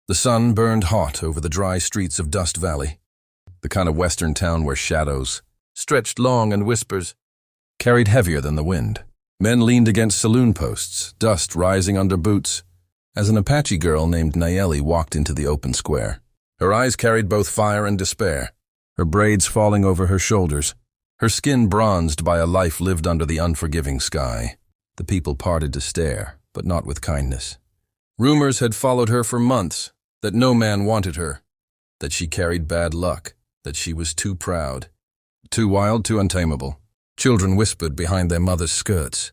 The sun burned hot over the dry streets of Dust Valley, the kind of western town where shadows, stretched long and whispers, carried heavier than the wind. Men leaned against saloon posts, dust rising under boots, as an Apache girl named Nayeli walked into the open square. Her eyes carried both fire and despair, her braids falling over her shoulders, her skin bronzed by a life lived under the unforgiving sky. The people parted to stare, but not with kindness. Rumors had followed her for months, that no man wanted her, that she carried bad luck, that she was too proud, too wild, too untamable. Children whispered behind their mothers' skirts,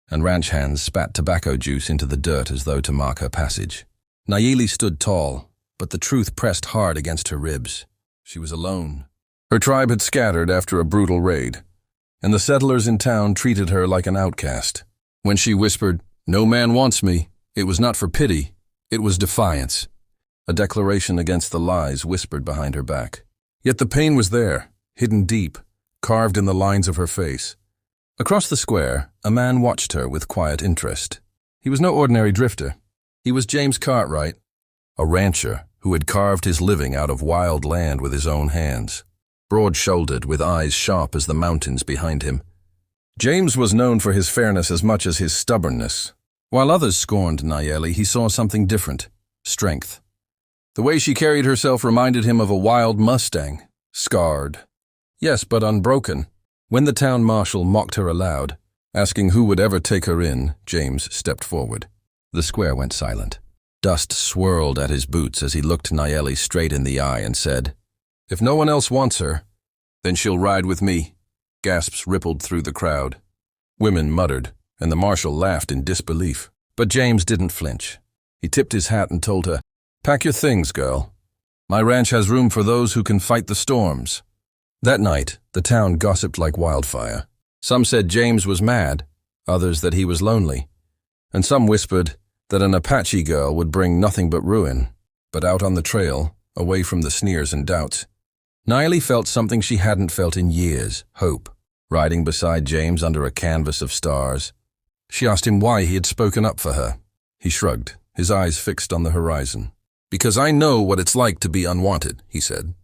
and ranch hands spat tobacco juice into the dirt as though to mark her passage. Nayeli stood tall, but the truth pressed hard against her ribs. She was alone. Her tribe had scattered after a brutal raid, and the settlers in town treated her like an outcast. When she whispered, "No man wants me," it was not for pity, it was defiance, a declaration against the lies whispered behind her back. Yet the pain was there, hidden deep, carved in the lines of her face. Across the square, a man watched her with quiet interest. He was no ordinary drifter. He was James Cartwright, a rancher who had carved his living out of wild land with his own hands, broad-shouldered with eyes sharp as the mountains behind him. James was known for his fairness as much as his stubbornness. While others scorned Nayeli, he saw something different: strength. The way she carried herself reminded him of a wild Mustang, scarred. Yes, but unbroken. When the town marshal mocked her aloud, asking who would ever take her in, James stepped forward. The square went silent. Dust swirled at his boots as he looked Nayeli straight in the eye and said, "If no one else wants her, then she'll ride with me." Gasps rippled through the crowd. Women muttered, and the marshal laughed in disbelief. But James didn't flinch. He tipped his hat and told her, "Pack your things, girl. My ranch has room for those who can fight the storms." That night, the town gossiped like wildfire. Some said James was mad, others that he was lonely, and some whispered that an Apache girl would bring nothing but ruin. But out on the trail, away from the sneers and doubts, Nayeli felt something she hadn't felt in years: hope. Riding beside James under a canvas of stars, she asked him why he had spoken up for her. He shrugged, his eyes fixed on the horizon. "Because I know what it's like to be unwanted," he said.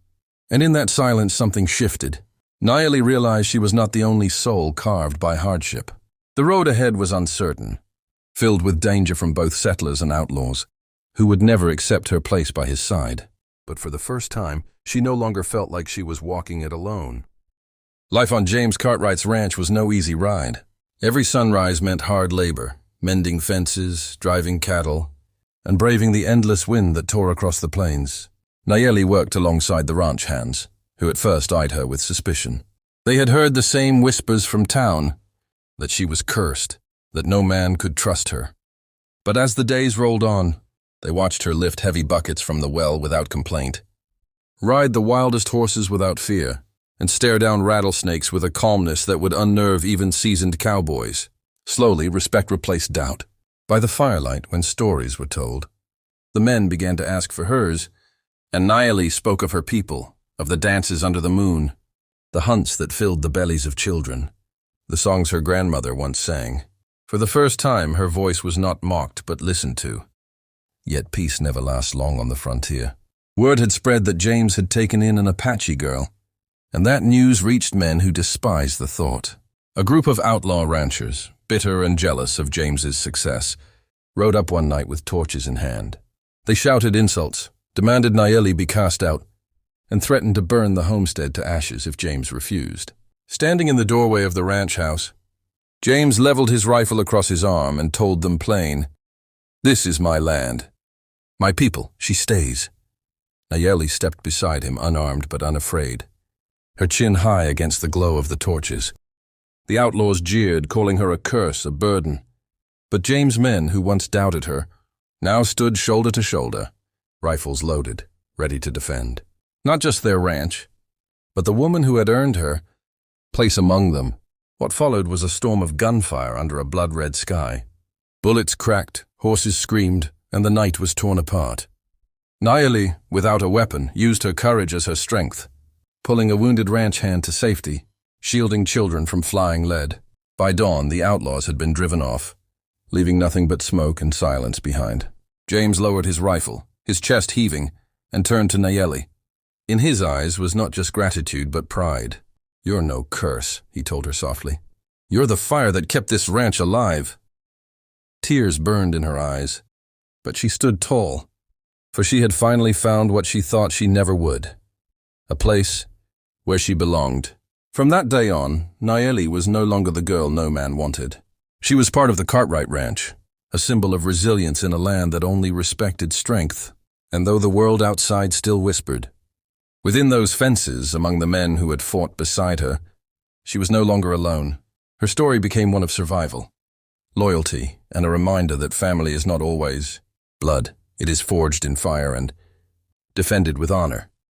And in that silence something shifted. Nayeli realized she was not the only soul carved by hardship. The road ahead was uncertain, filled with danger from both settlers and outlaws, who would never accept her place by his side. But for the first time, she no longer felt like she was walking it alone. Life on James Cartwright's ranch was no easy ride. Every sunrise meant hard labor, mending fences, driving cattle, and braving the endless wind that tore across the plains. Nayeli worked alongside the ranch hands, who at first eyed her with suspicion. They had heard the same whispers from town, that she was cursed, that no man could trust her. But as the days rolled on, they watched her lift heavy buckets from the well without complaint, ride the wildest horses without fear, and stare down rattlesnakes with a calmness that would unnerve even seasoned cowboys. Slowly, respect replaced doubt. By the firelight, when stories were told, the men began to ask for hers, and Nayeli spoke of her people, of the dances under the moon, the hunts that filled the bellies of children, the songs her grandmother once sang. For the first time, her voice was not mocked but listened to. Yet peace never lasts long on the frontier. Word had spread that James had taken in an Apache girl, and that news reached men who despised the thought. A group of outlaw ranchers, bitter and jealous of James's success, rode up one night with torches in hand. They shouted insults, demanded Nayeli be cast out, and threatened to burn the homestead to ashes if James refused. Standing in the doorway of the ranch house, James leveled his rifle across his arm and told them plain, "This is my land. My people, she stays." Nayeli stepped beside him, unarmed but unafraid, her chin high against the glow of the torches. The outlaws jeered, calling her a curse, a burden. But James' men, who once doubted her, now stood shoulder to shoulder, rifles loaded, ready to defend. Not just their ranch, but the woman who had earned her place among them. What followed was a storm of gunfire under a blood-red sky. Bullets cracked, horses screamed, and the night was torn apart. Nayeli, without a weapon, used her courage as her strength, pulling a wounded ranch hand to safety, shielding children from flying lead. By dawn, the outlaws had been driven off, leaving nothing but smoke and silence behind. James lowered his rifle, his chest heaving, and turned to Nayeli. In his eyes was not just gratitude but pride. "You're no curse," he told her softly. "You're the fire that kept this ranch alive." Tears burned in her eyes, but she stood tall, for she had finally found what she thought she never would, a place where she belonged. From that day on, Nayeli was no longer the girl no man wanted. She was part of the Cartwright ranch, a symbol of resilience in a land that only respected strength. And though the world outside still whispered, within those fences, among the men who had fought beside her, she was no longer alone. Her story became one of survival, loyalty, and a reminder that family is not always blood. It is forged in fire and defended with honor.